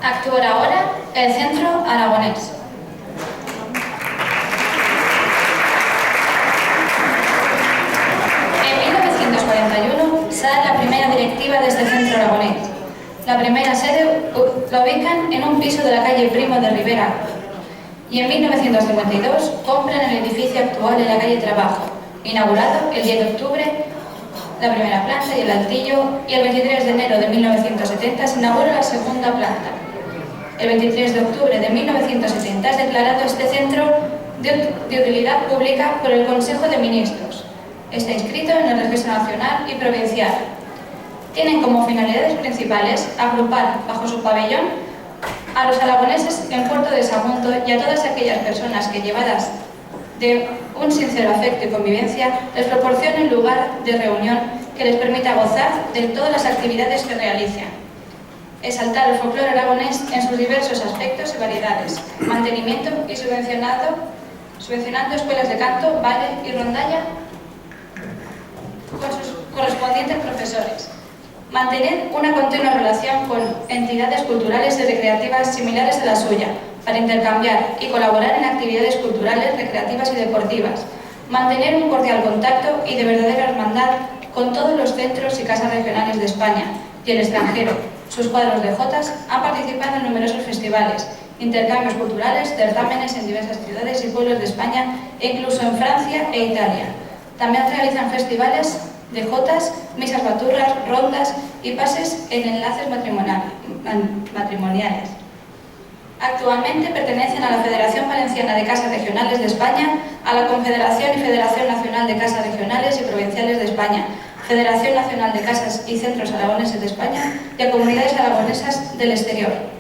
Actuará ahora el Centro Aragonés. En 1941 sale la primera directiva de este Centro Aragonés. La primera sede la ubican en un piso de la calle Primo de Rivera y en 1952 compran el edificio actual en la calle Trabajo, inaugurado el 10 de octubre la primera planta y el altillo, y el 23 de enero de 1970 se inaugura la segunda planta. El 23 de octubre de 1970 es declarado este centro de utilidad pública por el Consejo de Ministros. Está inscrito en el Registro Nacional y Provincial. Tienen como finalidades principales agrupar bajo su pabellón a los aragoneses en Puerto de Sagunto y a todas aquellas personas que, llevadas de un sincero afecto y convivencia, les proporcionen lugar de reunión que les permita gozar de todas las actividades que realizan. Exaltar el folclore aragonés en sus diversos aspectos y variedades, mantenimiento y subvencionando escuelas de canto, baile y rondalla con sus correspondientes profesores. Mantener una continua relación con entidades culturales y recreativas similares a la suya, para intercambiar y colaborar en actividades culturales, recreativas y deportivas. Mantener un cordial contacto y de verdadera hermandad con todos los centros y casas regionales de España y el extranjero. Sus cuadros de jotas han participado en numerosos festivales, intercambios culturales, certámenes en diversas ciudades y pueblos de España e incluso en Francia e Italia. También realizan festivales de jotas, misas baturras, rondas y pases en enlaces matrimoniales. Actualmente pertenecen a la Federación Valenciana de Casas Regionales de España, a la Confederación y Federación Nacional de Casas Regionales y Provinciales de España, Federación Nacional de Casas y Centros Aragoneses de España y a comunidades aragonesas del exterior.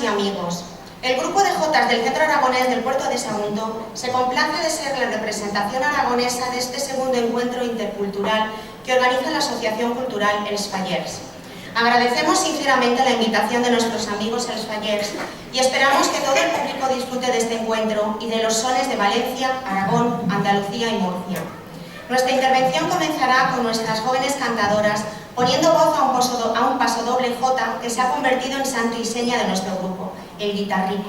Y amigos, el grupo de jotas del Centro Aragonés del Puerto de Sagunto se complace de ser la representación aragonesa de este segundo encuentro intercultural que organiza la Asociación Cultural Els Fallers. Agradecemos sinceramente la invitación de nuestros amigos Els Fallers y esperamos que todo el público disfrute de este encuentro y de los sones de Valencia, Aragón, Andalucía y Murcia. Nuestra intervención comenzará con nuestras jóvenes cantadoras poniendo voz a un pasodoble jota que se ha convertido en santo y seña de nuestro grupo, el Guitarrico.